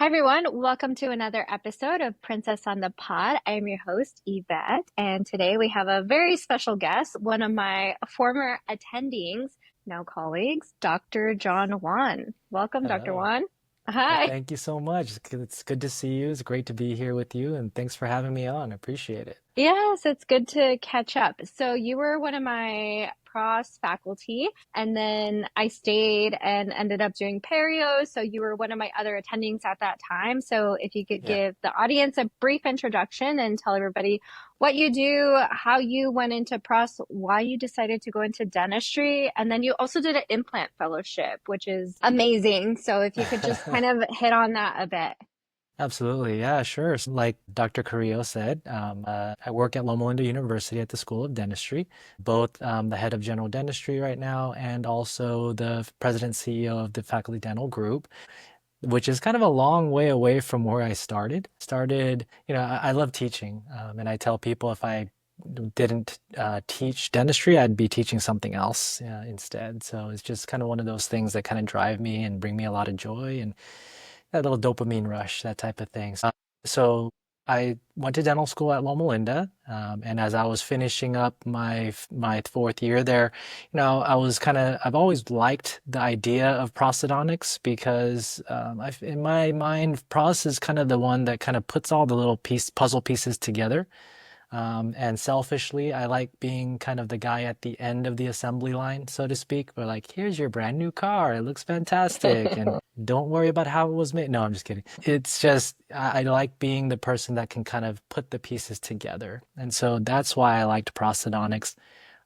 Hi, everyone. Welcome to another episode of Princess on the Pod. I am your host, Yvette, and today we have a very special guest, one of my former attendings, now colleagues, Dr. John Wan. Welcome, Dr. Hello. Wan. Well, Hi. thank you so much. It's good to see you. It's great to be here with you, and thanks for having me on. I appreciate it. Yes, it's good to catch up. So you were one of my pros faculty, and then I stayed and ended up doing perio. So you were one of my other attendings at that time. So if you could Yeah. give the audience a brief introduction and tell everybody what you do, how you went into pros, why you decided to go into dentistry, and then you also did an implant fellowship, which is amazing. So if you could just kind of hit on that a bit. Absolutely. Yeah, sure. So like Dr. Carrillo said, I work at Loma Linda University at the School of Dentistry, both the head of general dentistry right now and also the president CEO of the faculty dental group, which is kind of a long way away from where I started. I love teaching, and I tell people if I didn't teach dentistry, I'd be teaching something else instead. So it's just kind of one of those things that kind of drive me and bring me a lot of joy and that little dopamine rush, that type of thing. So I went to dental school at Loma Linda, and as I was finishing up my fourth year there, I've always liked the idea of prosthodontics because in my mind, pros is kind of the one that kind of puts all the little puzzle pieces together. And selfishly, I like being kind of the guy at the end of the assembly line, so to speak. We're like, here's your brand new car. It looks fantastic. And don't worry about how it was made. No, I'm just kidding. It's just, I like being the person that can kind of put the pieces together. And so that's why I liked prosthodontics.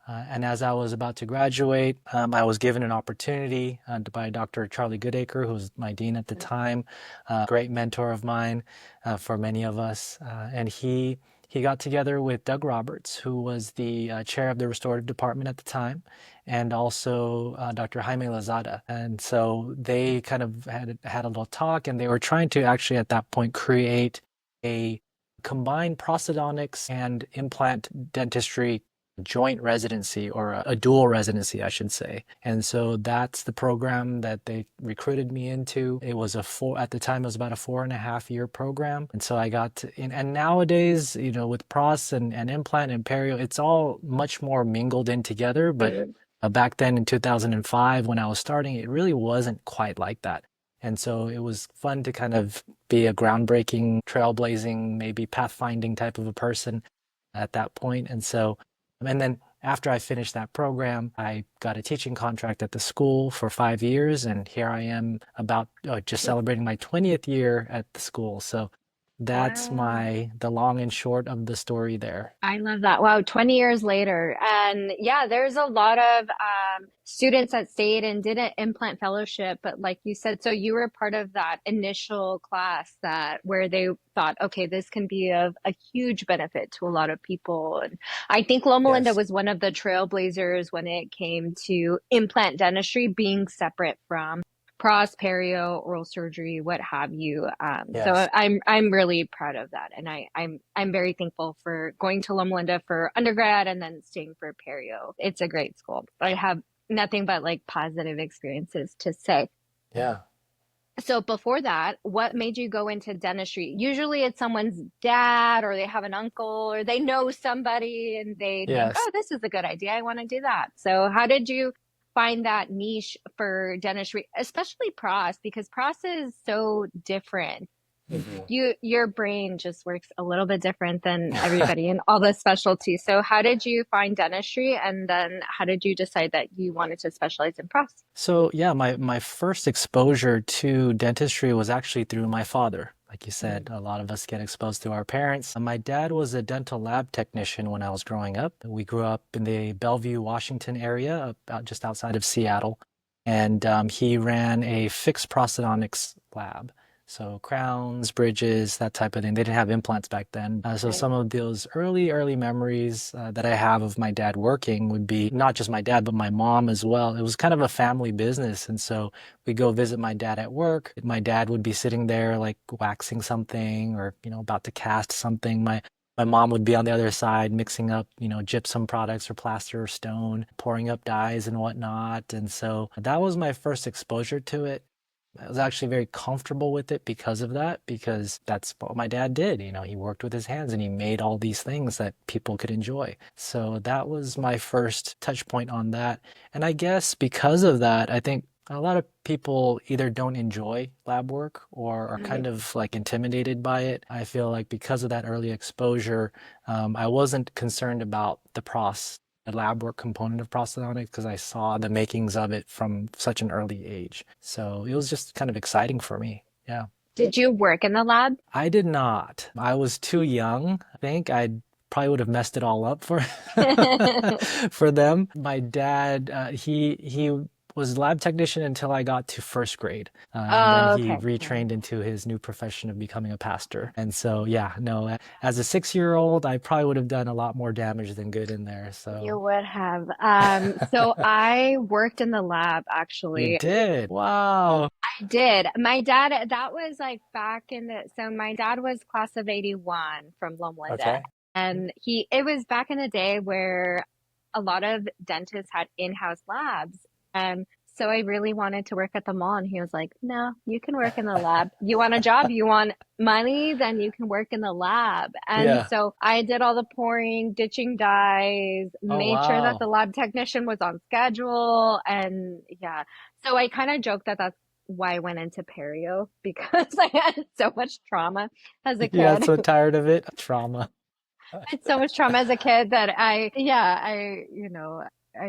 And as I was about to graduate, I was given an opportunity by Dr. Charlie Goodacre, who was my dean at the time, a great mentor of mine for many of us. And he got together with Doug Roberts, who was the chair of the restorative department at the time, and also Dr. Jaime Lazada. And so they kind of had a little talk, and they were trying to actually at that point create a combined prosthodontics and implant dentistry joint residency or a dual residency, I should say. And so that's the program that they recruited me into. It was at the time, it was about a 4.5 year program. And so I got in, and nowadays, with pros and implant and perio, it's all much more mingled in together. But back then in 2005, when I was starting, it really wasn't quite like that. And so it was fun to kind of be a groundbreaking, trailblazing, maybe pathfinding type of a person at that point. And then after I finished that program, I got a teaching contract at the school for 5 years, and here I am about just celebrating my 20th year at the school. So that's Wow. the long and short of the story there. I love that. Wow, 20 years later. And yeah, there's a lot of students that stayed and did an implant fellowship. But like you said, so you were part of that initial class that where they thought, okay, this can be of a huge benefit to a lot of people. And I think Loma Linda Yes. was one of the trailblazers when it came to implant dentistry being separate from pros, perio, oral surgery, what have you. So Yes. I'm really proud of that, and I'm very thankful for going to Loma Linda for undergrad and then staying for perio. It's a great school. I have nothing but like positive experiences to say. Yeah. So before that, what made you go into dentistry? Usually it's someone's dad or they have an uncle or they know somebody and they think, Yes. oh, this is a good idea. I want to do that. So how did you find that niche for dentistry, especially pros, because pros is so different. Mhm. Your brain just works a little bit different than everybody in all the specialties. So how did you find dentistry and then how did you decide that you wanted to specialize in pros? So yeah, my first exposure to dentistry was actually through my father. Like you said, a lot of us get exposed through our parents. My dad was a dental lab technician when I was growing up. We grew up in the Bellevue, Washington area, about just outside of Seattle, and he ran a fixed prosthodontics lab. So crowns, bridges, that type of thing. They didn't have implants back then. So Right. some of those early memories that I have of my dad working would be not just my dad, but my mom as well. It was kind of a family business. And so we go visit my dad at work. My dad would be sitting there like waxing something or, about to cast something. My mom would be on the other side mixing up, gypsum products or plaster or stone, pouring up dyes and whatnot. And so that was my first exposure to it. I was actually very comfortable with it because of that, because that's what my dad did. You know, he worked with his hands and he made all these things that people could enjoy. So that was my first touch point on that. And I guess because of that, I think a lot of people either don't enjoy lab work or are kind Right. of like intimidated by it. I feel like because of that early exposure, I wasn't concerned about the lab work component of prosthodontics because I saw the makings of it from such an early age. So it was just kind of exciting for me. Yeah. Did you work in the lab? I did not. I was too young. I think I probably would have messed it all up for for them. My dad, he was lab technician until I got to first grade, and then Oh, he okay. retrained into his new profession of becoming a pastor. And so, yeah, no, as a 6-year-old, I probably would have done a lot more damage than good in there. You So would have. So I worked in the lab you actually. did. Wow. I did. My dad, that was like back in the, so my dad was class of 81 from Loma Linda. Okay. And it was back in the day where a lot of dentists had in-house labs. And so I really wanted to work at the mall. And he was like, no, you can work in the lab. You want a job? You want money? Then you can work in the lab. And Yeah. so I did all the pouring, ditching dyes, Oh, made sure that the wow. lab technician was on schedule. And yeah, so I kind of joke that that's why I went into perio because I had so much trauma as a You got kid. so tired of it. Trauma. I had so much trauma as a kid that I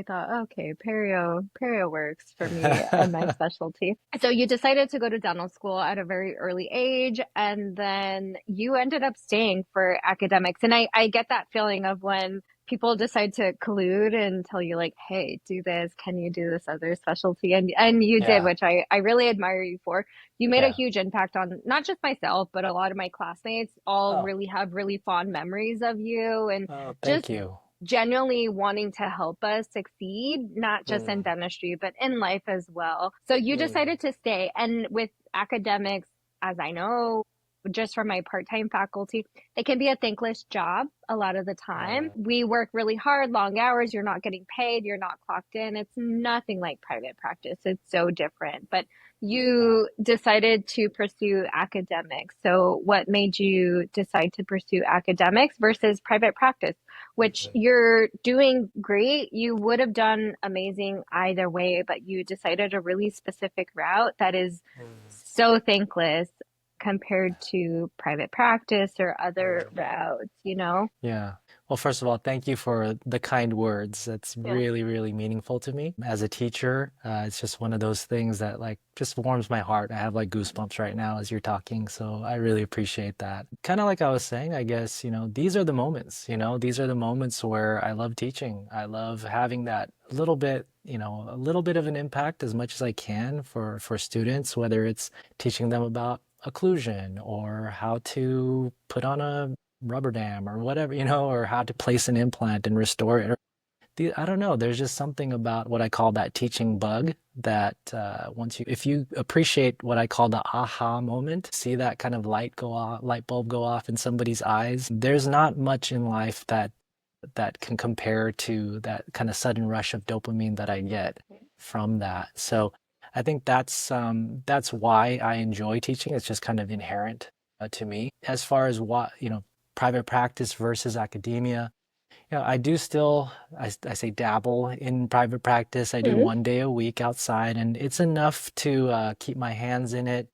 thought, okay, perio works for me and my specialty. So you decided to go to dental school at a very early age, and then you ended up staying for academics. And I get that feeling of when people decide to collude and tell you like, hey, do this, can you do this other specialty? And you did, Yeah. which I really admire you for. You made a Yeah. huge impact on not just myself, but a lot of my classmates all Oh, really have really fond memories of you and oh, thank just you. genuinely wanting to help us succeed, not just in Mm, dentistry, but in life as well. So you mm, decided to stay. And with academics, as I know, just from my part-time faculty, it can be a thankless job a lot of the time. mm, We work really hard, long hours, you're not getting paid, you're not clocked in. It's nothing like private practice. It's so different. But yeah. you decided to pursue academics. So what made you decide to pursue academics versus private practice? Which Mhm, you're doing great. You would have done amazing either way, but you decided a really specific route that is mm, so thankless compared to private practice or other mm. routes, you know? Yeah. Well, first of all, thank you for the kind words. That's Yeah. really, really meaningful to me. As a teacher, it's just one of those things that like just warms my heart. I have like goosebumps right now as you're talking, so I really appreciate that. Kind of like I was saying, I guess, these are the moments, these are the moments where I love teaching. I love having that little bit, a little bit of an impact as much as I can for students, whether it's teaching them about occlusion or how to put on a rubber dam or whatever, or how to place an implant and restore it. Or I don't know. There's just something about what I call that teaching bug that if you appreciate what I call the aha moment, see that kind of light bulb go off in somebody's eyes. There's not much in life that can compare to that kind of sudden rush of dopamine that I get from that. So I think that's why I enjoy teaching. It's just kind of inherent to me. As far as what, private practice versus academia, I do still, I say dabble in private practice. I do Mhm. 1 day a week outside, and it's enough to keep my hands in it,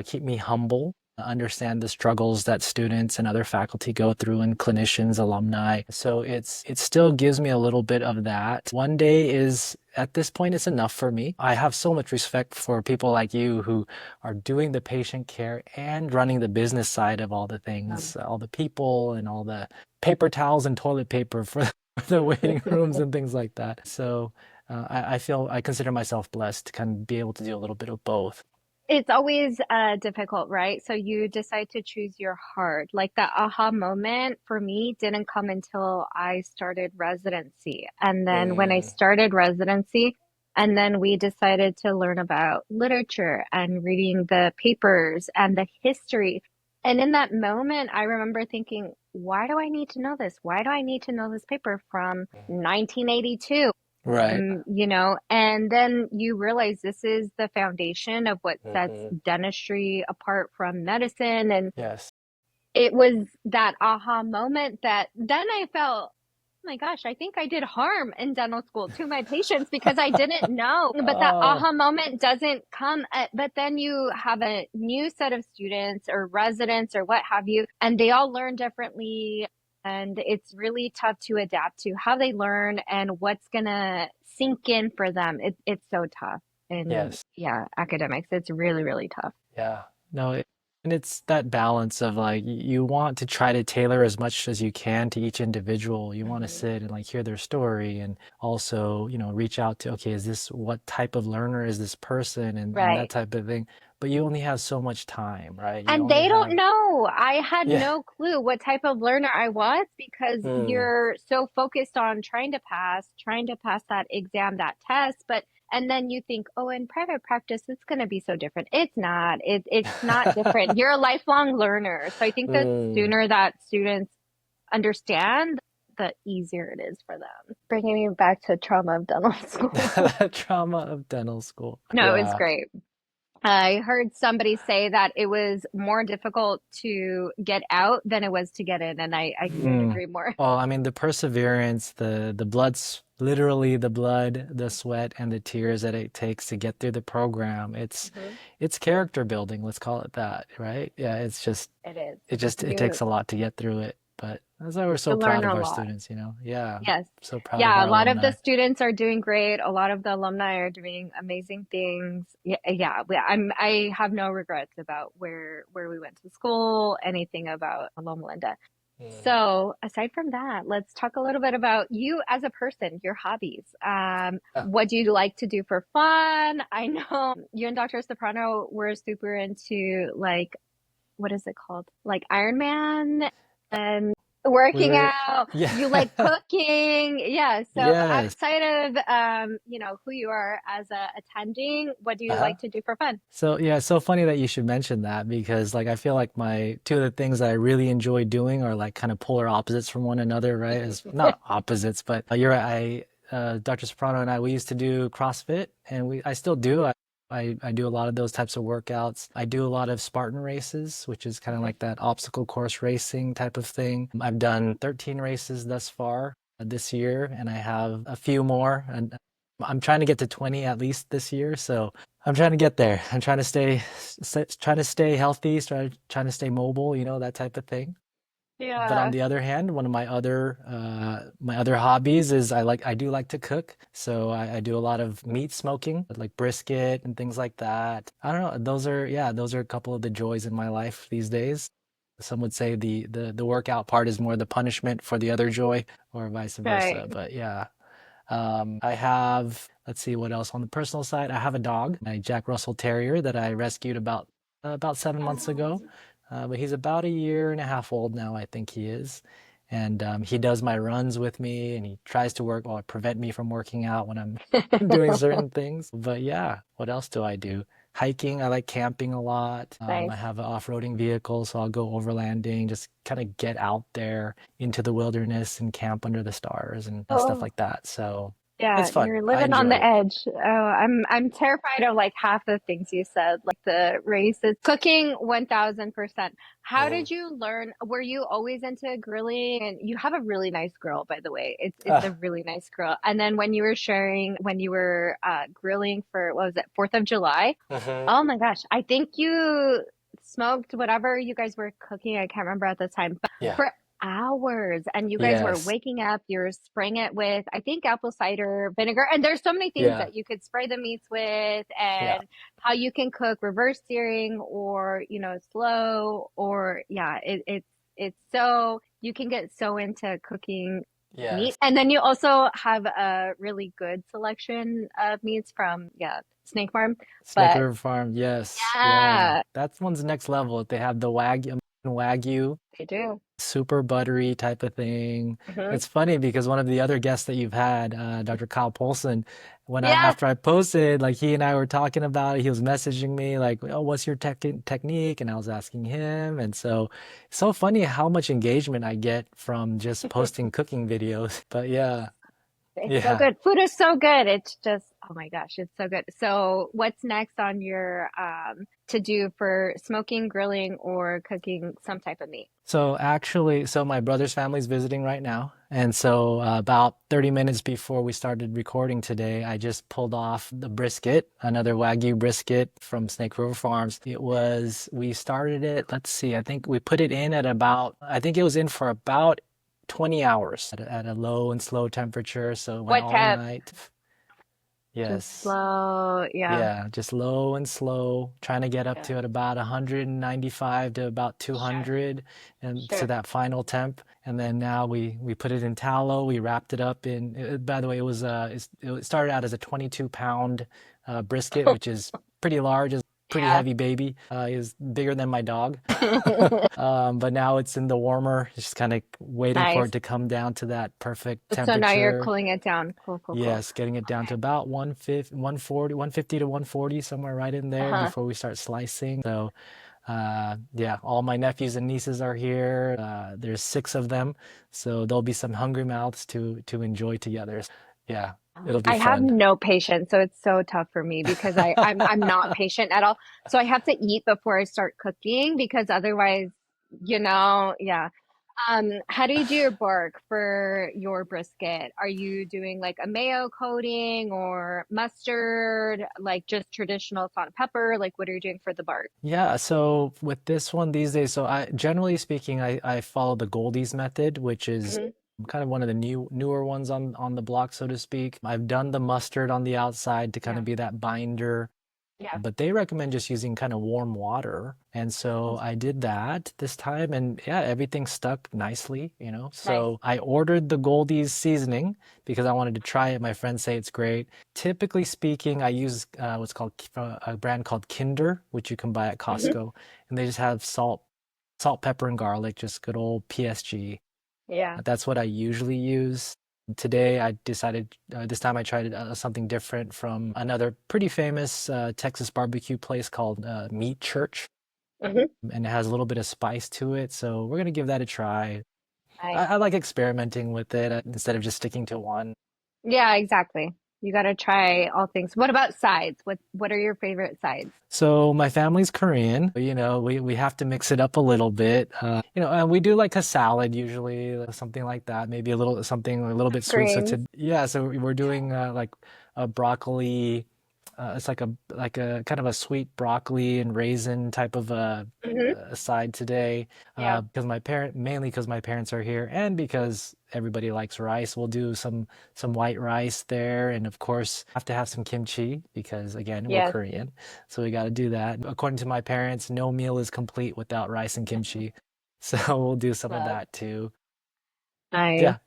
keep me humble, understand the struggles that students and other faculty go through, and clinicians, alumni. So it still gives me a little bit of that. 1 day is, at this point, it's enough for me. I have so much respect for people like you who are doing the patient care and running the business side of all the things, all the people and all the paper towels and toilet paper for the waiting rooms and things like that. So I consider myself blessed to kind of be able to do a little bit of both. It's always difficult, right? So you decide to choose your heart. Like that aha moment for me didn't come until I started residency. And then when I Mm, started residency, and then we decided to learn about literature and reading the papers and the history. And in that moment, I remember thinking, why do I need to know this? Why do I need to know this paper from 1982? Right. And then you realize this is the foundation of what sets Hmm. dentistry apart from medicine. And Yes. it was that aha moment that then I felt, oh my gosh, I think I did harm in dental school to my patients because I didn't know. But that Oh, aha moment doesn't come but then you have a new set of students or residents or what have you, and they all learn differently. And it's really tough to adapt to how they learn and what's gonna sink in for them. It's so tough. And yes. yeah, academics, it's really, really tough. Yeah. No, and it's that balance of like you want to try to tailor as much as you can to each individual. You want to Mhm. sit and like hear their story and also, reach out to, okay, is this what type of learner is this person and that Right. type of thing. But you only have so much time, right? You And only they don't have, know. I had yeah. no clue what type of learner I was because Mm. you're so focused on trying to pass that exam, that test. And then you think, oh, in private practice, it's going to be so different. It's not. It's not different. You're a lifelong learner. So I think the Mm. sooner that students understand, the easier it is for them. Bringing me back to trauma of dental school. The trauma of dental school. No, it's Yeah. great. I heard somebody say that it was more difficult to get out than it was to get in, and I couldn't Mm. agree more. Well, I mean, the perseverance, the blood's literally the blood, the sweat, and the tears that it takes to get through the program. Mhm. It's character building, let's call it that, right? Yeah, It is. it takes a lot to get through it. But that's why we're so You proud learn of a our lot. students. Yeah, Yes. so proud of Yeah, our a lot of the alumni. students are doing great. A lot of the alumni are doing amazing things. Yeah, yeah. I have no regrets about where we went to school, anything about Loma Linda. Mm. So, aside from that, let's talk a little bit about you as a person, your hobbies. Ah, What do you like to do for fun? I know you and Dr. Soprano were super into like, what is it called? Like Iron Man and we working were, out. yeah, You like cooking. Yeah. So, yes. outside of who you are as a attending, what do you Uh-huh. like to do for fun? So yeah, it's so funny that you should mention that because like I feel like my two of the things that I really enjoy doing are like kind of polar opposites from one another, right? Is not opposites, but you're right. Dr. Soprano and I, we used to do CrossFit, and I still do. I do a lot of those types of workouts. I do a lot of Spartan races, which is kind of Okay. like that obstacle course racing type of thing. I've done 13 races thus far this year, and I have a few more, and I'm trying to get to 20 at least this year. So I'm trying to get there. I'm trying to stay healthy, trying to stay mobile, that type of thing. But on Yeah. the other hand, one of my other hobbies is I do like to cook. So I do a lot of meat smoking, like brisket and things like that. I don't know. Those are a couple of the joys in my life these days. Some would say the workout part is more the punishment for the other joy, or vice versa. Right. But yeah. I have, let's see what else on the personal side. I have a dog, my Jack Russell Terrier that I rescued about 7 months ago. But he's about a year and a half old now, I think he is. And he does my runs with me, and he tries to prevent me from working out when I'm doing certain things. But yeah, what else do I do? Hiking, I like camping a lot. I Nice. have an off-roading vehicle, so I'll go overlanding, just kind of get out there into the wilderness and camp under the stars and stuff Oh. like that. So Yeah, it's fun. you're I living on enjoy the it. edge. Oh, I'm terrified of like half the things you said, like the races. Cooking 1000%. How Mhm. did you learn? Were you always into grilling? And you have a really nice grill, by the way. It's a Ah, really nice grill. And then when you were sharing when you were grilling for what was it, 4th of July? mhm. Oh my gosh, I think you smoked whatever you guys were cooking. I can't remember at the time, but Yeah. for hours, and you guys were Yes. waking up, you're spraying it with, I think, apple cider vinegar. And there's so many things Yeah. that you could spray the meats with, Yeah. and how you can cook reverse searing or, slow, or yeah, it's so you can get so into cooking meat. Yes. And then you also have a really good selection of meats from, yeah, Snake Farm. Snake But River Farm. Yes. Yeah. yeah, That one's next level. They have the Wagyu, they do. super buttery type of thing. Hmm. It's funny because one of the other guests that you've had, Dr. Kyle Polson, Yeah. after I posted, like he and I were talking about it, he was messaging me like, "Oh, what's your technique?" And I was asking him, and so it's so funny how much engagement I get from just posting cooking videos. But yeah, It's so Yeah. good. Food is so good. It's just, oh my gosh, it's so good. So, what's next on your to do for smoking, grilling, or cooking some type of meat? So actually, so my brother's family's visiting right now. And so about 30 minutes before we started recording today, I just pulled off the brisket, another Wagyu brisket from Snake River Farms. We started it, let's see, I think we put it in at about, I think it was in for about 20 hours at a low and slow temperature. So it went What all type? night. Just Yes. slow. Yeah. Yeah, just low and slow, trying to get up Yeah. to at about 195 to about Sure. 200 and to Sure. that final temp. And then now we put it in tallow. We wrapped it up in, by the way, it started out as a 22-pound brisket, which is pretty large, is pretty Yeah. heavy baby. Is bigger than my dog. But now it's in the warmer, just kind of waiting for Nice. it to come down to that perfect So now you're temperature. cooling it down. Cool, cool, cool. Yes, getting it down to Okay. about 150, 140, 150 to 140, somewhere right in there Uh-huh. before we start slicing. So, yeah, all my nephews and nieces are here. There's six of them, so there'll be some hungry mouths to enjoy together. Yeah, it'll be I have fun. no patience, so it's so tough for me because I'm not patient at all. So I have to eat before I start cooking because otherwise, yeah. How do you do your bark for your brisket? Are you doing like a mayo coating or mustard, like just traditional salt and pepper? Like what are you doing for the bark? Yeah, so with this one these days, so I generally speaking, I follow the Goldie's method, which is Hmm. kind of one of the newer ones on the block, so to speak. I've done the mustard on the outside to kind Yeah. of be that binder. Yeah. But they recommend just using kind of warm water. And so I did that this time and yeah, everything stuck nicely. Nice. So I ordered the Goldie's seasoning because I wanted to try it. My friends say it's great. Typically speaking, I use what's called a brand called Kinder, which you can buy at Hmm. Costco. And they just have salt, pepper, and garlic, just good old PSG. Yeah. That's what I usually use. Today, I decided this time I tried something different from another pretty famous Texas barbecue place called Meat Church, Hmm. and it has a little bit of spice to it. So we're gonna give that a try. I, Nice. I like experimenting with it instead of just sticking to one. Yeah, exactly. You got to try all things. What about sides? What are your favorite sides? So my family's Korean. We have to mix it up a little bit. And we do like a salad usually, something like that. Maybe something a little bit sweet. So Greens. so we're doing like a broccoli. It's like a kind of a sweet broccoli and raisin type of Hmm. a side today. Yeah. Because mainly because my parents are here, and because everybody likes rice, we'll do some white rice there, and of course have to have some kimchi because again we're Yes. Korean, so we got to do that. According to my parents, no meal is complete without rice and kimchi, so we'll do some of Love. that too. Nice. Yeah,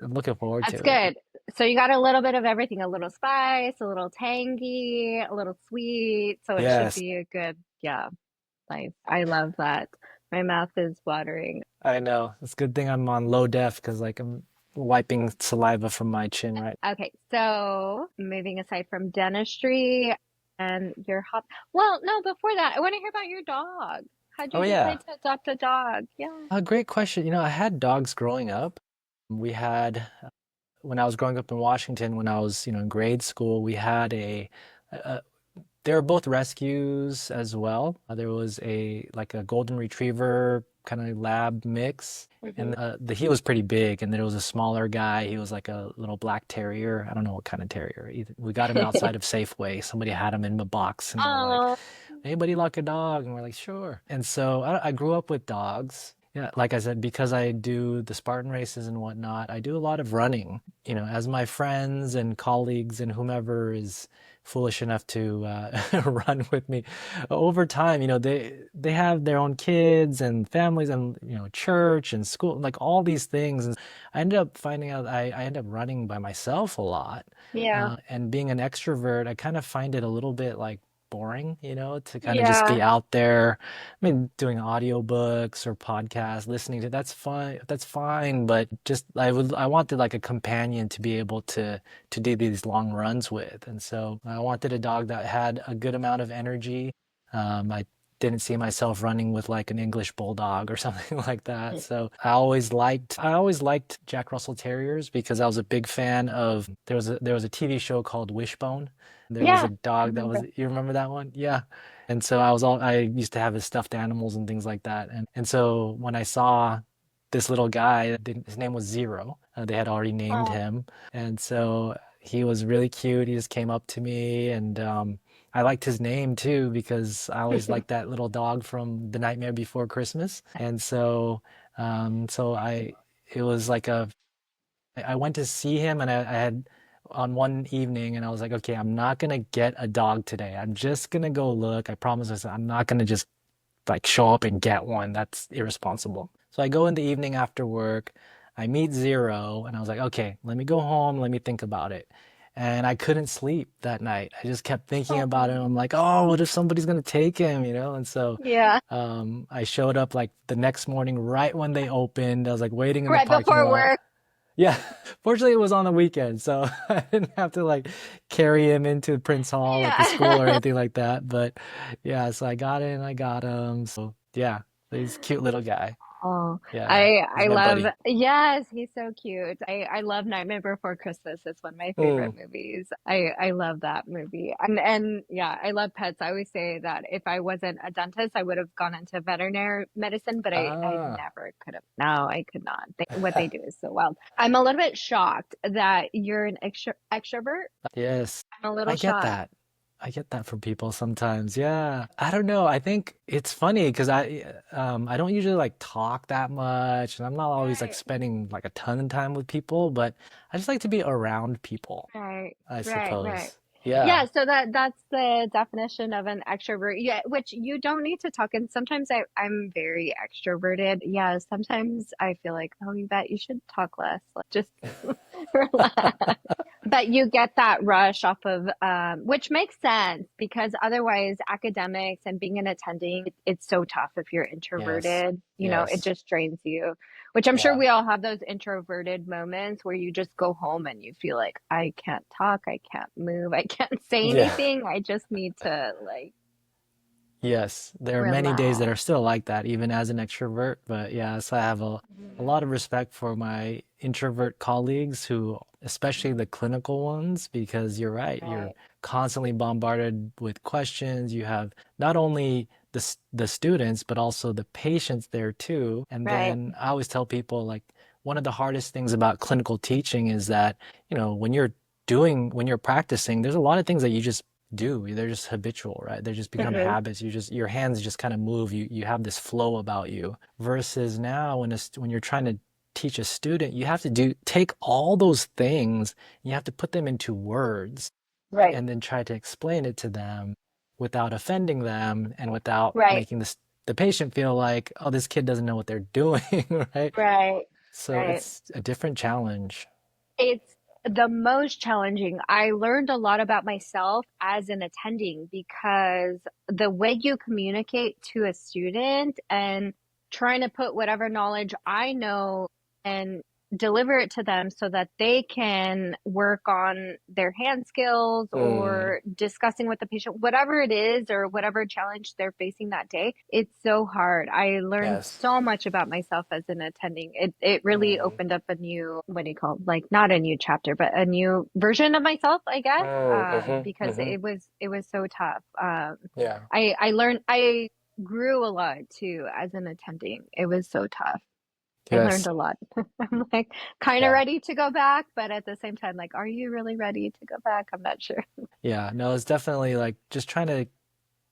I'm looking forward That's to it. good. So you got a little bit of everything, a little spice, a little tangy, a little sweet. So it should Yes, be a good, yeah, nice. I love that. My mouth is watering. I know. It's a good thing I'm on low def because like I'm wiping saliva from my chin right. Okay, so moving aside from dentistry and your hop. Well, no, before that, I want to hear about your dog. How'd Oh you decide yeah. to adopt a dog? Yeah. A great question. I had dogs growing up. We had when I was growing up in Washington, when I was, in grade school, we had a they were both rescues as well. There was a golden retriever kind of lab mix, Hmm. and he was pretty big, and there was a smaller guy. He was like a little black terrier. I don't know what kind of terrier. We got him outside of Safeway. Somebody had him in a box, and they're like, Oh, "Anybody like a dog?" And we're like, "Sure." And so I grew up with dogs. Yeah, like I said, because I do the Spartan races and whatnot, I do a lot of running. As my friends and colleagues and whomever is foolish enough to run with me over time, they have their own kids and families and church and school, like all these things. And I ended up finding out I end up running by myself a lot. yeah. And being an extrovert, I kind of find it a little bit like boring, to kind of just Yeah. be out there. I mean, doing audiobooks or podcasts, listening to that's fine. That's fine, but just I wanted like a companion to be able to do these long runs with, and so I wanted a dog that had a good amount of energy. I didn't see myself running with like an English bulldog or something like that. So I always liked Jack Russell Terriers because I was a big fan of there was a TV show called Wishbone. There was a Yeah, I dog that was remember. you remember that one? Yeah. And so I used to have his stuffed animals and things like that. And so when I saw this little guy, his name was Zero. They had already named Oh. him. And so he was really cute. He just came up to me and I liked his name too because I always liked that little dog from The Nightmare Before Christmas. And so so it was like I went to see him and I had on one evening and I was like, okay, I'm not gonna get a dog today. I'm just gonna go look. I promise myself I'm not gonna just like show up and get one. That's irresponsible. So I go in the evening after work, I meet Zero, and I was like, okay, let me go home, let me think about it. And I couldn't sleep that night. I just kept thinking about it. Oh. I'm like, oh, what if somebody's gonna take him, you know? And so Yeah, I showed up like the next morning right when they opened. I was like waiting in the right parking before lot. work. Yeah, fortunately it was on the weekend, so I didn't have to like carry him into Prince Hall at the school or Yeah. anything like that. But yeah, so I got in, I got him. So yeah, he's a cute little guy. Oh, Yeah, I he's my love, buddy. yes, he's so cute. I love Nightmare Before Christmas. It's one of my Mm. favorite movies. I love that movie. And yeah, I love pets. I always say that if I wasn't a dentist, I would have gone into veterinary medicine, but I Ah. never could have. No, I could not. What they do is so wild. I'm a little bit shocked that you're an extrovert. Yes, I'm a little I get shocked. that. I get that from people sometimes. Yeah. I don't know. I think it's funny because I don't usually like talk that much and I'm not always like Right. spending like a ton of time with people, but I just like to be around people, Right, I right. suppose. Yeah. Yeah, so that's the definition of an extrovert. Yeah, which you don't need to talk. And sometimes I'm very extroverted. Yeah, sometimes I feel like, oh, you bet you should talk less. Like, just relax. But you get that rush off of, which makes sense because otherwise academics and being an attending, it's so tough if you're Yes. introverted. You know, it Yes. just drains you, which I'm sure Yeah. we all have those introverted moments where you just go home and you feel like, I can't talk, I can't move, I can't say Yeah. anything. I just need to like Yes. There are many days that relax. are still like that, even as an extrovert. But yeah, so I have a Mhm. lot of respect for my introvert colleagues who, especially the clinical ones, because you're right, you're Right, constantly bombarded with questions. You have not only the students, but also the patients there too. And right. then I always tell people like one of the hardest things about clinical teaching is that, when you're practicing, there's a lot of things that you just do. They're just habitual, right? They just become Mhm. habits. Your hands just kind of move. You have this flow about you. Versus now when you're trying to teach a student, you have to take all those things, you have to put them into words Right, and then try to explain it to them without offending them and without right, making the patient feel like, oh, this kid doesn't know what they're doing, right? right, So right. it's a different challenge. It's the most challenging. I learned a lot about myself as an attending because the way you communicate to a student and trying to put whatever knowledge I know and deliver it to them so that they can work on their hand skills Mm, or discussing with the patient, whatever it is or whatever challenge they're facing that day. It's so hard. I learned yes. so much about myself as an attending. It really Mm, opened up a new, what do you call it? Like not a new chapter, but a new version of myself, I guess. Because mm-hmm. it was so tough. Yeah. I learned I grew a lot too as an attending. It was so tough. I learned Yes. a lot. I'm like kind of Yeah. ready to go back, but at the same time, like, are you really ready to go back? I'm not sure. Yeah. No, it's definitely like just trying to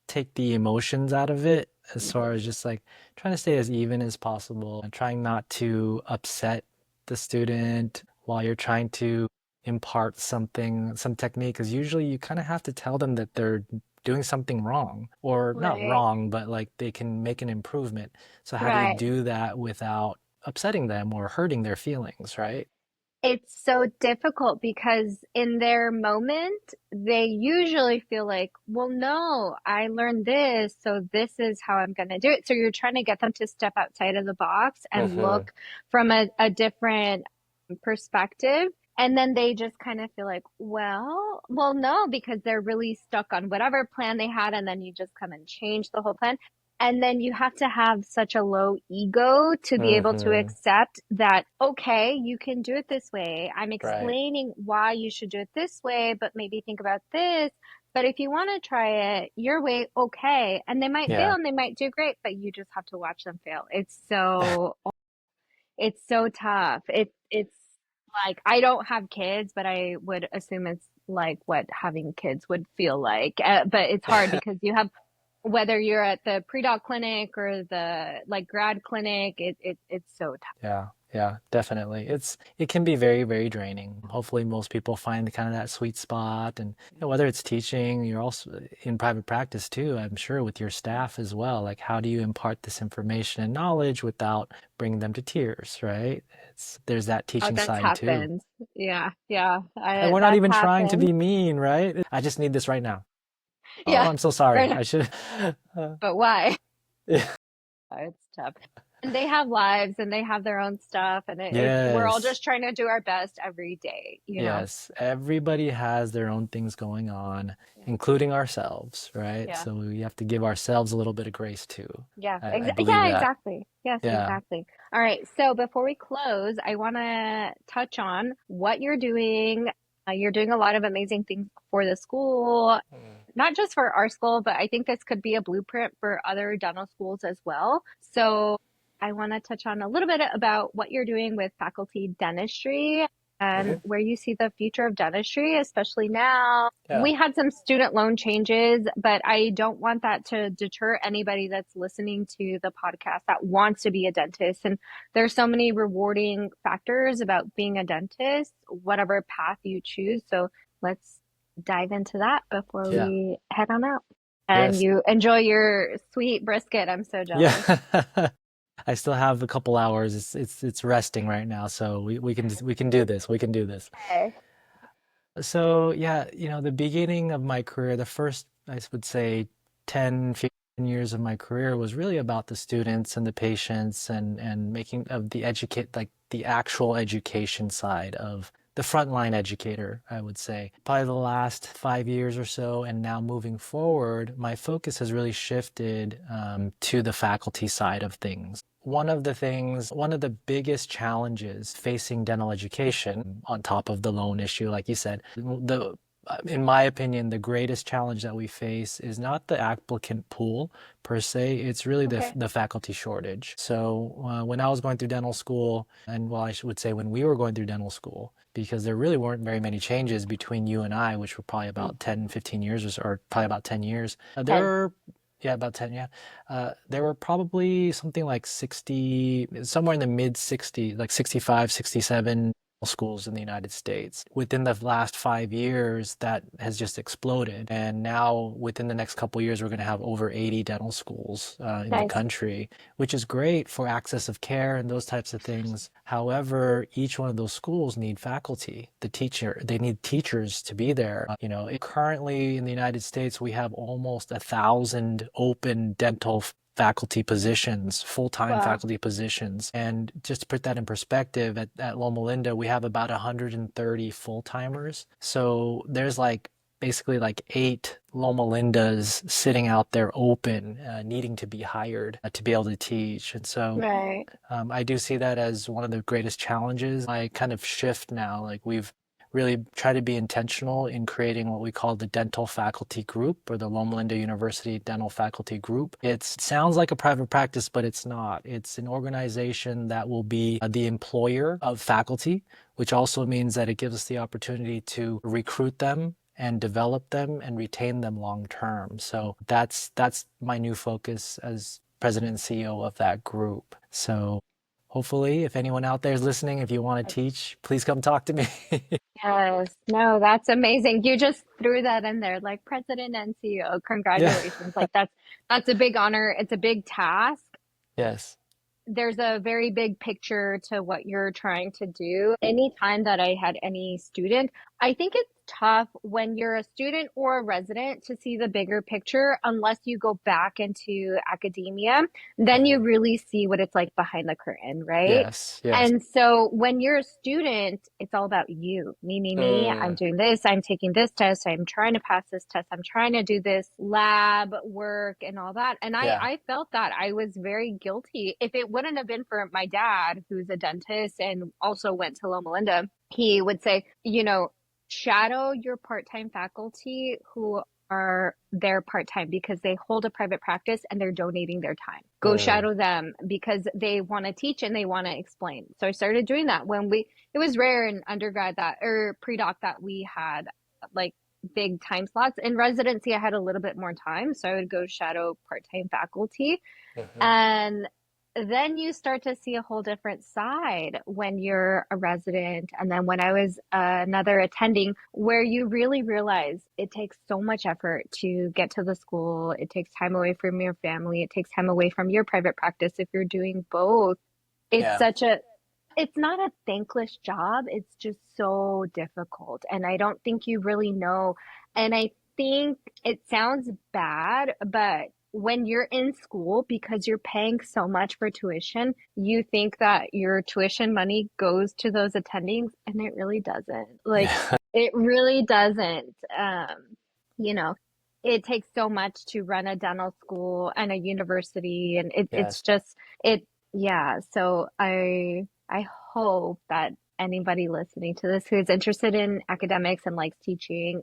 take the emotions out of it as far as just like trying to stay as even as possible and trying not to upset the student while you're trying to impart some technique. Because usually you kind of have to tell them that they're doing something wrong or not Right, wrong, but like they can make an improvement. So how do you right. do that without upsetting them or hurting their feelings, right? It's so difficult because in their moment, they usually feel like, well, no, I learned this, so this is how I'm going to do it. So you're trying to get them to step outside of the box and Mm-hmm. look from a different perspective. And then they just kind of feel like, well, no, because they're really stuck on whatever plan they had. And then you just come and change the whole plan. And then you have to have such a low ego to be able to Hmm. accept that, okay, you can do it this way. I'm Right. explaining why you should do it this way, but maybe think about this. But if you want to try it your way, okay. And they might fail Yeah. and they might do great, but you just have to watch them fail. It's so tough. It's like I don't have kids, but I would assume it's like what having kids would feel like. But it's hard because you have whether you're at the pre-doc clinic or the like grad clinic, it's so tough. Yeah, yeah, definitely. It can be very, very draining. Hopefully most people find kind of that sweet spot and whether it's teaching, you're also in private practice too, I'm sure with your staff as well. Like how do you impart this information and knowledge without bringing them to tears, right? There's that Oh, teaching that's side too. happened. Yeah, yeah, And we're not that's even trying to happened. be mean, right? I just need this right now. Oh, Yeah, I'm so sorry. right. I should uh, But why? yeah. It's tough. And they have lives and they have their own stuff, and we're all Yes. just trying to do our best every day, you know? Yes, everybody has their own things going on, Yeah, including ourselves, right? yeah, So we have to give ourselves a little bit of grace too. yeah, I believe yeah, that. exactly. Yes, Yeah. exactly. All right. So before we close, I want to touch on what you're doing. You're doing a lot of amazing things for the school, Mm. not just for our school, but I think this could be a blueprint for other dental schools as well. So I want to touch on a little bit about what you're doing with faculty dentistry and Mhm. where you see the future of dentistry, especially now. Yeah. We had some student loan changes, but I don't want that to deter anybody that's listening to the podcast that wants to be a dentist. And there's so many rewarding factors about being a dentist, whatever path you choose. So let's dive into that before Yeah. we head on out. And Yes. you enjoy your sweet brisket. I'm so jealous. Yeah. I still have a couple hours. It's resting right now, so we can do this. We can do this. Okay. So yeah, the beginning of my career, the first, I would say 10, 15 years of my career was really about the students and the patients and making of the educate, like the actual education side of the frontline educator, I would say. Probably the last 5 years or so, and now moving forward, my focus has really shifted to the faculty side of things. One of the biggest challenges facing dental education, on top of the loan issue, like you said, in my opinion, the greatest challenge that we face is not the applicant pool per se. It's really Okay. the faculty shortage. So when I was going through dental school, and well, would say when we were going through dental school, because there really weren't very many changes between you and I, which were probably Mm. about 10, 15 years or probably about 10 years. There 10. are yeah, about 10, yeah. There were probably something like 60, somewhere in the mid 60, like 65, 67 schools in the United States. Within the last 5 years, that has just exploded. And now, within the next couple of years, we're going to have over 80 dental schools in the Nice. country, which is great for access of care and those types of things. However, each one of those schools need faculty, they need teachers to be there. Currently in the United States, we have almost 1,000 open dental faculty positions, full-time Wow. faculty positions. And just to put that in perspective, at Loma Linda, we have about 130 full-timers. So there's basically like 8 Loma Lindas sitting out there open, needing to be hired to be able to teach. And so Right. I do see that as one of the greatest challenges. I kind of shift now, like we've really tried to be intentional in creating what we call the dental faculty group or the Loma Linda University Dental Faculty Group. It sounds like a private practice, but it's not. It's an organization that will be the employer of faculty, which also means that it gives us the opportunity to recruit them and develop them and retain them long term. So that's my new focus as president and CEO of that group. So hopefully, if anyone out there is listening, if you want to teach, please come talk to me. Yes. No, that's amazing. You just threw that in there, like president and CEO. Yeah. Congratulations. Like that's a big honor. It's a big task. Yes. There's a very big picture to what you're trying to do. Anytime that I had any student, I think it's tough when you're a student or a resident to see the bigger picture unless you go back into academia. Then you Mhm. really see what it's like behind the curtain, right? Yes, yes. And so when you're a student, it's all about you. Me, me, me. I'm Mm, doing this. I'm taking this test. I'm trying to pass this test. I'm trying to do this lab work and all that. And yeah. I felt that I was very guilty. If it wouldn't have been for my dad, who's a dentist and also went to Loma Linda, he would say, shadow your part-time faculty who are there part-time because they hold a private practice and they're donating their time. Go Mm, shadow them because they want to teach and they want to explain. So I started doing that it was rare in undergrad that or pre-doc that we had like big time slots. In residency, I had a little bit more time. So I would go shadow part-time faculty. mhm. And then you start to see a whole different side when you're a resident. And then when I was another attending, where you really realize it takes so much effort to get to the school. It takes time away from your family. It takes time away from your private practice if you're doing both. It's Yeah. such a, it's not a thankless job. It's just so difficult. And I don't think you really know. And I think it sounds bad, but when you're in school, because you're paying so much for tuition, you think that your tuition money goes to those attendings, and it really doesn't. Like, Yeah. it really doesn't. You know, it takes so much to run a dental school and a university, and it's Yes. just, it, yeah. So I hope that anybody listening to this who is interested in academics and likes teaching,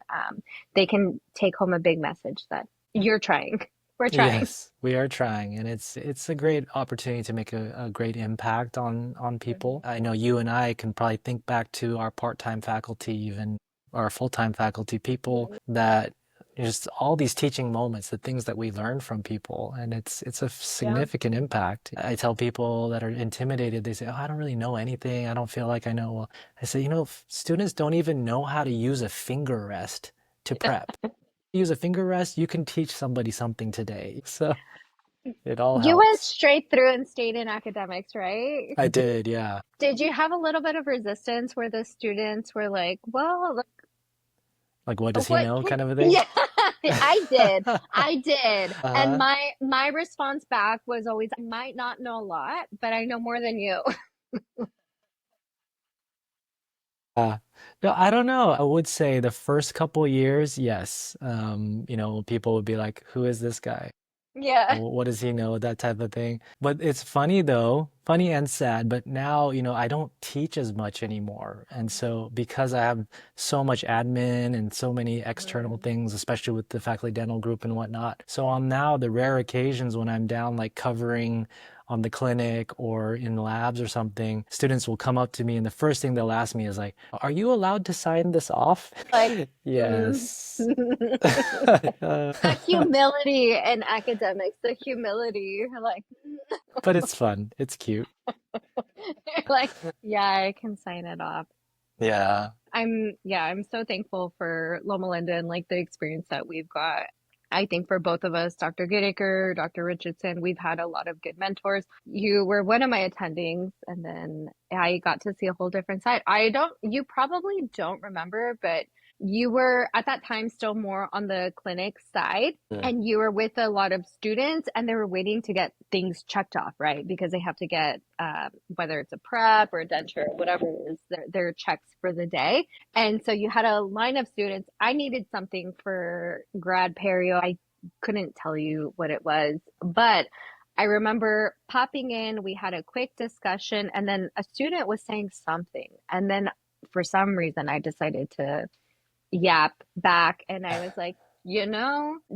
they can take home a big message that you're trying. We're trying. Yes, we are trying, and it's a great opportunity to make a great impact on people. Mhm. I know you and I can probably think back to our part-time faculty, even our full-time faculty people Right. that just all these teaching moments, the things that we learn from people, and it's a Yeah. significant impact. I tell people that are intimidated, they say, "Oh, I don't really know anything. I don't feel like I know." Well, I say, students don't even know how to use a finger rest to prep. Use a finger rest, you can teach somebody something today. So it all You went helps. straight through and stayed in academics, right? I did, yeah. Did you have a little bit of resistance where the students were like, well, Like, what does he what know, can, kind of a thing. yeah, I did. I did. And Uh-huh. my response back was always, I might not know a lot, but I know more than you. Uh, no, I don't know. I would say the first couple years, yes. People would be like, "Who is this guy? Yeah. What does he know?" That type of thing. But it's funny though, funny and sad. But now, I don't teach as much anymore. And so because I have so much admin and so many external Mhm. things, especially with the faculty dental group and whatnot. So on now the rare occasions when I'm down like covering on the clinic or in labs or something, students will come up to me and the first thing they'll ask me is like, "Are you allowed to sign this off?" Like, mm. Yes. The humility in academics, the humility, like, But it's fun. It's cute. like, yeah, I can sign it off. Yeah. Yeah, I'm so thankful for Loma Linda and like the experience that we've got. I think for both of us, Dr. Goodacre, Dr. Richardson, we've had a lot of good mentors. You were one of my attendings, and then I got to see a whole different side. You probably don't remember, but you were at that time still more on the clinic side, Mm. and you were with a lot of students, and they were waiting to get things checked off, right? Because they have to get, whether it's a prep or a denture, whatever it is, their checks for the day. And so you had a line of students. I needed something for grad perio. I couldn't tell you what it was, but I remember popping in, we had a quick discussion, and then a student was saying something. And then for some reason, I decided to yap back, and I was like,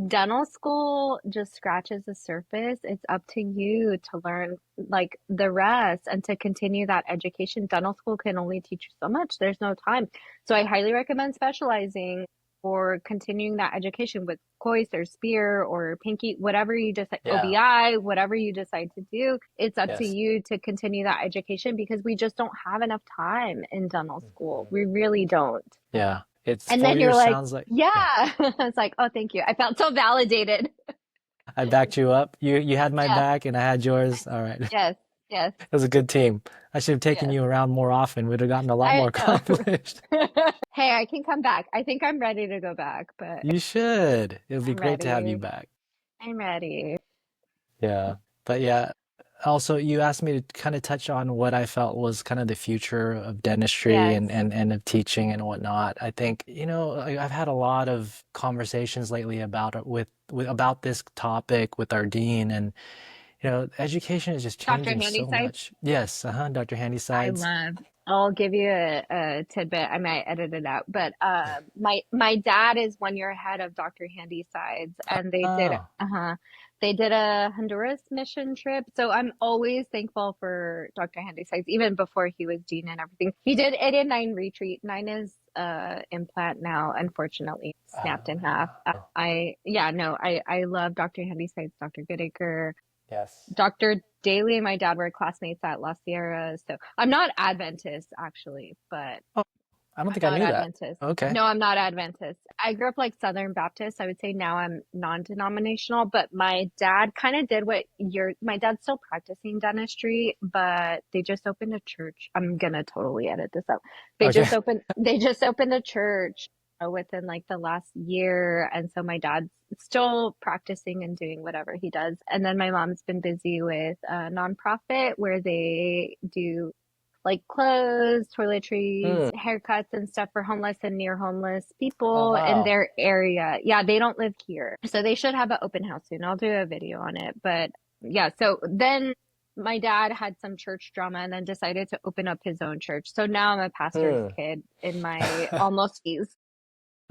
dental school just scratches the surface. It's up to you to learn like the rest and to continue that education. Dental school can only teach you so much. There's no time. So I highly recommend specializing or continuing that education with Kois or Spear or Pinky, whatever you decide, Yeah. OBI, whatever you decide to do. It's up to Yes. you to continue that education because we just don't have enough time in dental school. Mhm. We really don't. Yeah. It's And four then you're years like, sounds like, yeah. yeah. I was like, oh, thank you. I felt so validated. I backed you up. You had my Yeah. back and I had yours. All right. Yes. Yes. It was a good team. I should have taken Yes. you around more often. We'd have gotten a lot more I know. accomplished. Hey, I can come back. I think I'm ready to go back, but You should. It would be I'm great to have you ready. back. I'm ready. Yeah. But yeah, also you asked me to kind of touch on what I felt was kind of the future of dentistry Yes. and of teaching and whatnot. I think, I've had a lot of conversations lately about it with about this topic with our dean, and education is just Dr. changing so Handysides. much. Yes, Dr. I Handysides. love. I'll give you a tidbit. I might edit it out, but my dad is 1 year ahead of Dr. Handysides, and Oh, they did a Honduras mission trip. So I'm always thankful for Dr. Handysides, even before he was dean and everything. He did 89 retreat. Nine is implant now, unfortunately, snapped in half. oh, I love Dr. Handysides, Dr. Goodacre. yes. Dr. Daly and my dad were classmates at La Sierra. So I'm not Adventist actually, but Oh, I don't I'm think I not knew that. Adventist. Okay. No, I'm not Adventist. I grew up like Southern Baptist. I would say now I'm non-denominational, but my dad kind of did my dad's still practicing dentistry, but they just opened a church. I'm gonna totally edit this out. Okay. They just opened a church within like the last year. And so my dad's still practicing and doing whatever he does. And then my mom's been busy with a nonprofit where they do like clothes, toiletries, Hmm. haircuts, and stuff for homeless and near homeless Oh, people in wow. their area. Yeah, they don't live here. So they should have an open house soon. I'll do a video on it. But yeah, so then my dad had some church drama and then decided to open up his own church. So now I'm a pastor's Hmm. kid in my almost 40s.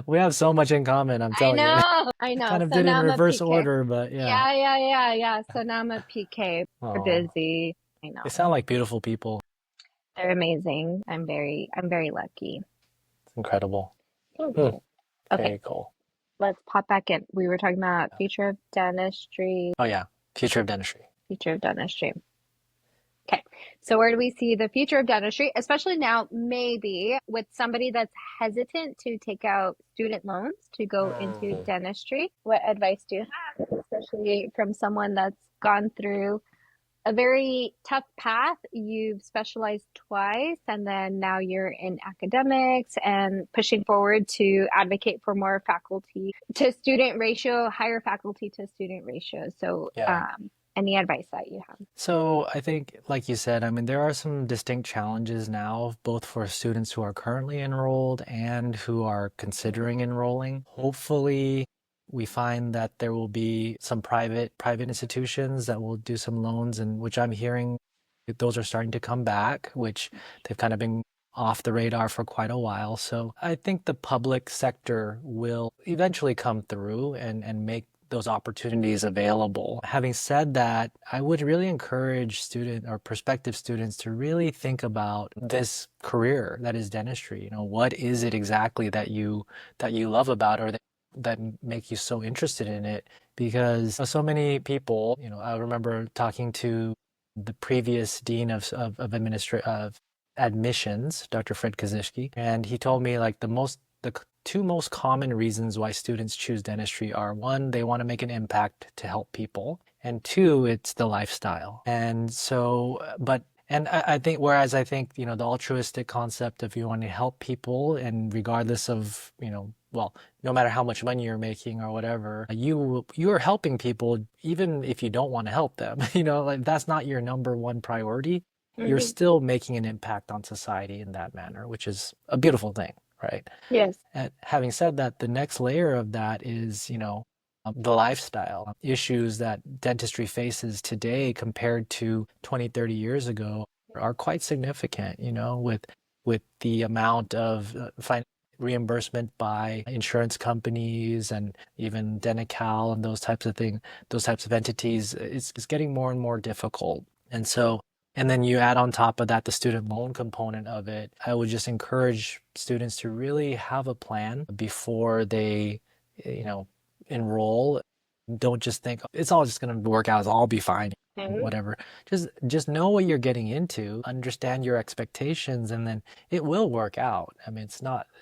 We have so much in common, I'm I telling you. know, I know. Kind of So did it in now I'm a reverse PK. order, but yeah. Yeah. So now I'm a PK. We're Oh, busy. I they know. sound like beautiful people. They're amazing. I'm very lucky. It's incredible. Thank Hmm. you. Okay, Very cool. let's pop back in. We were talking about future of dentistry, Oh yeah, future of dentistry. future of dentistry. Okay, so where do we see the future of dentistry, especially now, maybe with somebody that's hesitant to take out student loans to go into Hmm. dentistry? What advice do you have, especially from someone that's gone through a very tough path? You've specialized twice, and then now you're in academics and pushing forward to advocate for more faculty to student ratio, higher faculty to student ratio. So, Yeah. any advice that you have? So I think, like you said, I mean, there are some distinct challenges now, both for students who are currently enrolled and who are considering enrolling. Hopefully, we find that there will be some private institutions that will do some loans, and which I'm hearing those are starting to come back, which they've kind of been off the radar for quite a while. So I think the public sector will eventually come through and make those opportunities available. Having said that, I would really encourage student or prospective students to really think about this career that is dentistry. What is it exactly that you love about, or that make you so interested in it? Because so many people, I remember talking to the previous dean of admissions, Dr. Fred Kaziski, and he told me like the two most common reasons why students choose dentistry are: one, they want to make an impact to help people, and two, it's the lifestyle. And so, I think, whereas I think, the altruistic concept of you want to help people, and regardless of, well, no matter how much money you're making or whatever, you are helping people even if you don't want to help them. Like that's not your number one priority. You're Mhm. still making an impact on society in that manner, which is a beautiful thing, right? Yes. And having said that, the next layer of that is, the lifestyle issues that dentistry faces today compared to 20, 30 years ago are quite significant, with the amount of reimbursement by insurance companies and even Denical and those types of things, those types of entities. It's getting more and more difficult. And then you add on top of that the student loan component of it. I would just encourage students to really have a plan before they, you know, enroll. Don't just think it's all just going to work out. It'll all be fine, Mhm. whatever. Just know what you're getting into, understand your expectations, and then it will work out. I mean,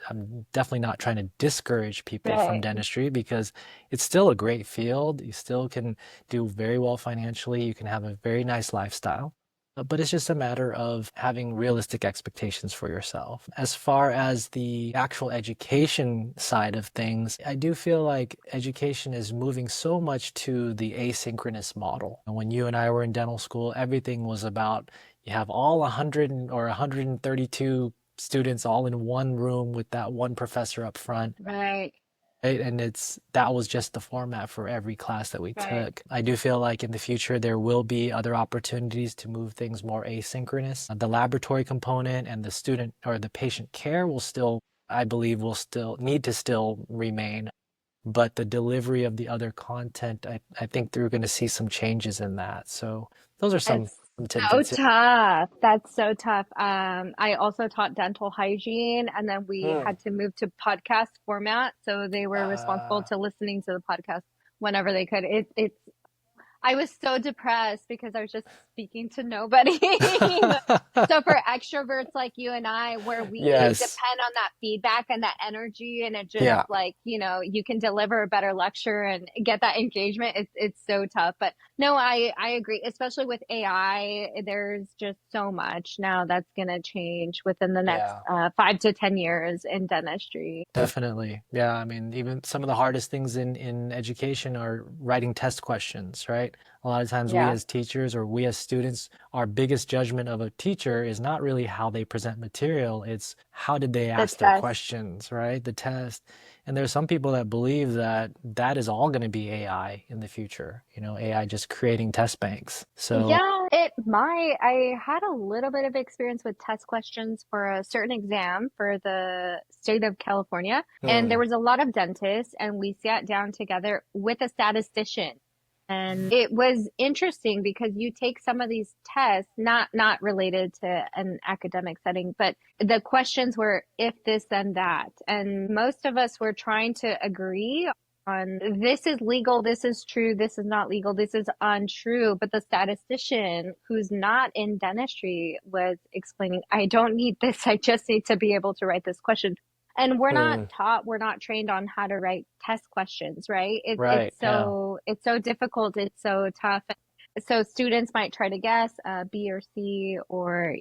I'm definitely not trying to discourage people from Right. dentistry, because it's still a great field. You still can do very well financially. You can have a very nice lifestyle. But it's just a matter of having realistic expectations for yourself. As far as the actual education side of things, I do feel like education is moving so much to the asynchronous model. And when you and I were in dental school, everything was about you have all 100 or 132 students all in one room with that one professor up front. Right, Right? And that was just the format for every class that we right. took. I do feel like in the future there will be other opportunities to move things more asynchronous. The laboratory component and the student or the patient care will still, I believe, will still need to still remain. But the delivery of the other content, I think they're going to see some changes in that. So those are It's some so tidbits. tough. That's so tough. I also taught dental hygiene, and then we Hmm. had to move to podcast format. So they were responsible Uh, to listening to the podcast whenever they could. It's I was so depressed because I was just speaking to nobody. So for extroverts like you and I, where we yes. depend on that feedback and that energy, and it just Yeah. like, you can deliver a better lecture and get that engagement. It's so tough. But no, I agree, especially with AI. There's just so much now that's going to change within the next Yeah. 5 to 10 years in dentistry. Definitely. Yeah, I mean, even some of the hardest things in education are writing test questions, right? A lot of times we Yeah, as teachers or we as students, our biggest judgment of a teacher is not really how they present material, it's how did they the ask their test. questions, right? The test. And there's some people that believe that that is all going to be AI in the future, AI just creating test banks. So, Yeah, it might. I had a little bit of experience with test questions for a certain exam for the state of California, and there hmm, was a lot of dentists, and we sat down together with a statistician. And it was interesting because you take some of these tests, not related to an academic setting, but the questions were if this then that. And most of us were trying to agree on this is legal, this is true, this is not legal, this is untrue. But the statistician who's not in dentistry was explaining, I don't need this, I just need to be able to write this question. And we're not hmm, taught, we're not trained on how to write test questions, right? right, yeah. It's so difficult, it's so tough. So students might try to guess B or C, or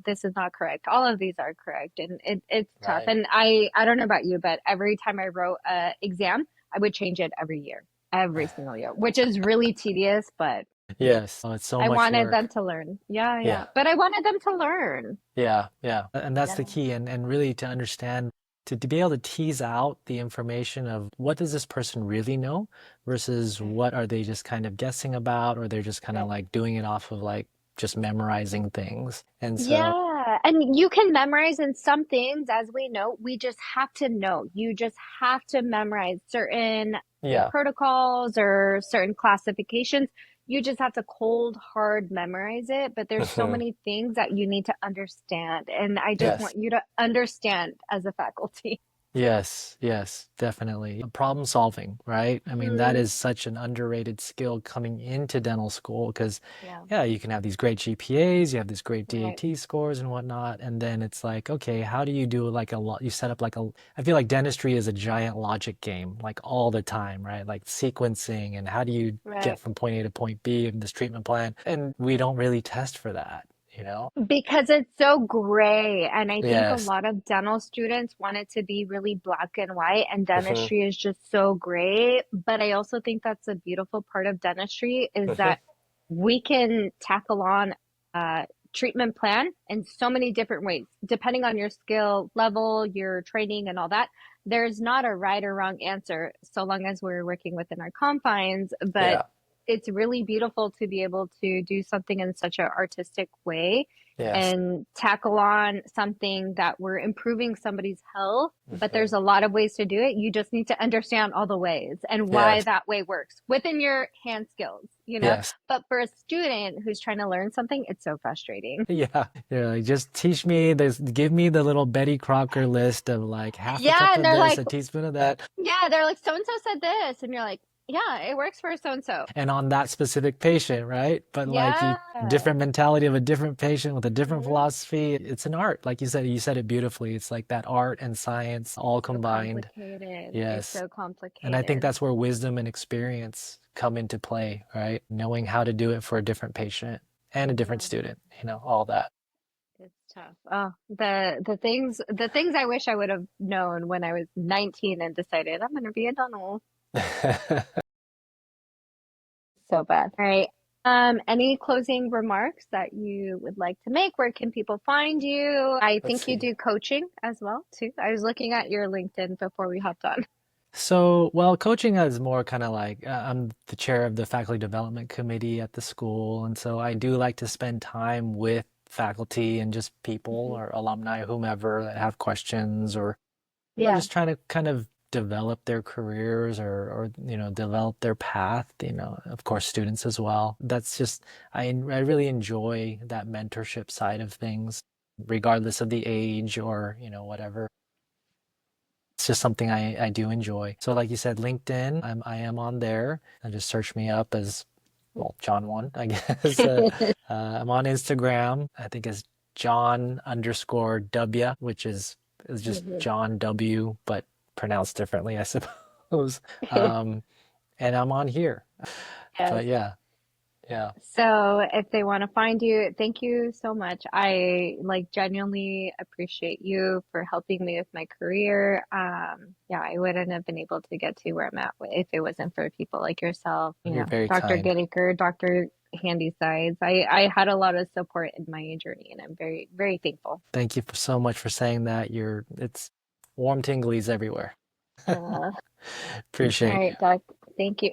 this is not correct. All of these are correct, and it's tough. Right. And I don't know about you, but every time I wrote a exam, I would change it every year, every single year, which is really tedious, but Yes. Oh, it's so I much wanted them work. to learn. Yeah, Yeah. yeah. But I wanted them to learn. Yeah, yeah. And that's the Yeah. key. And really to understand, to be able to tease out the information of what does this person really know versus Right. what are they just kind of guessing about, or they're just kind of Right. like doing it off of like just memorizing things. And so, Yeah. And you can memorize in some things, as we know, we just have to know. You just have to memorize certain yeah. protocols or certain classifications. You just have to cold hard memorize it. But there's so many things that you need to understand. And I just Yes. want you to understand as a faculty. Yes, yes, definitely. Problem solving, right? I mean, that Hmm. is such an underrated skill coming into dental school because, Yeah. yeah, you can have these great GPAs, you have these great Right. DAT scores and whatnot, and then it's like, okay, how do you do like a lot? You set up like I feel like dentistry is a giant logic game, like all the time, right? Like sequencing and how do you get Right. from point A to point B in this treatment plan? And we don't really test for that, you know? Because it's so gray. And I think a Yes. lot of dental students want it to be really black and white, and Hmm. dentistry is just so gray. But I also think that's a beautiful part of dentistry is Hmm. that we can tackle on a treatment plan in so many different ways, depending on your skill level, your training, and all that. There's not a right or wrong answer so long as we're working within our confines. But Yeah. it's really beautiful to be able to do something in such an artistic way Yes. and tackle on something that we're improving somebody's health. But Hmm. there's a lot of ways to do it. You just need to understand all the ways and why Yes. that way works within your hand skills. Yes. But for a student who's trying to learn something, it's so frustrating. Yeah. Yeah. Like, just teach me this, give me the little Betty Crocker list of like half a Yeah, cup and of they're this, like, a teaspoon of that. so and so said this, and you're like, yeah, it works for so and so. And on that specific patient, right? But like Yeah. different mentality of a different patient with a different Mhm. philosophy. It's an art. Like you said it beautifully. It's like that art and science all So combined. complicated. It's Yes. so And I think complicated. that's where wisdom and experience come into play, right? Knowing how to do it for a different patient. and a different Yeah, student, all that. it's tough. Oh, the things I wish I would have known when I was 19 and decided I'm gonna be a dental. So bad. All right. Any closing remarks that you would like to make? Where can people find you? I Let's think you see. do coaching as well, too. I was looking at your LinkedIn before we hopped on. So, well, coaching is more kind of like I'm the chair of the faculty development committee at the school, and so I do like to spend time with faculty and just people Mhm. or alumni, whomever that have questions or Yeah. just trying to kind of develop their careers or develop their path, of course, students as well. That's just I really enjoy that mentorship side of things, regardless of the age or, whatever. It's just something I do enjoy. So like you said, LinkedIn, I am on there. And just search me up as, well, John One, I guess. I'm on Instagram. I think it's John underscore W, which is just Mhm. John W, but pronounced differently, I suppose. Um, and I'm on here. Yes. But yeah, yeah, So if they want to find you, thank you so much. I like genuinely appreciate you for helping me with my career. Yeah, I wouldn't have been able to get to where I'm at if it wasn't for people like yourself, you're very Dr. kind. Goodacre, Dr. Handy Sides. I had a lot of support in my journey and I'm very, very thankful. Thank you so much for saying that. It's warm tinglies everywhere. All Appreciate you. right, Doc. Thank you.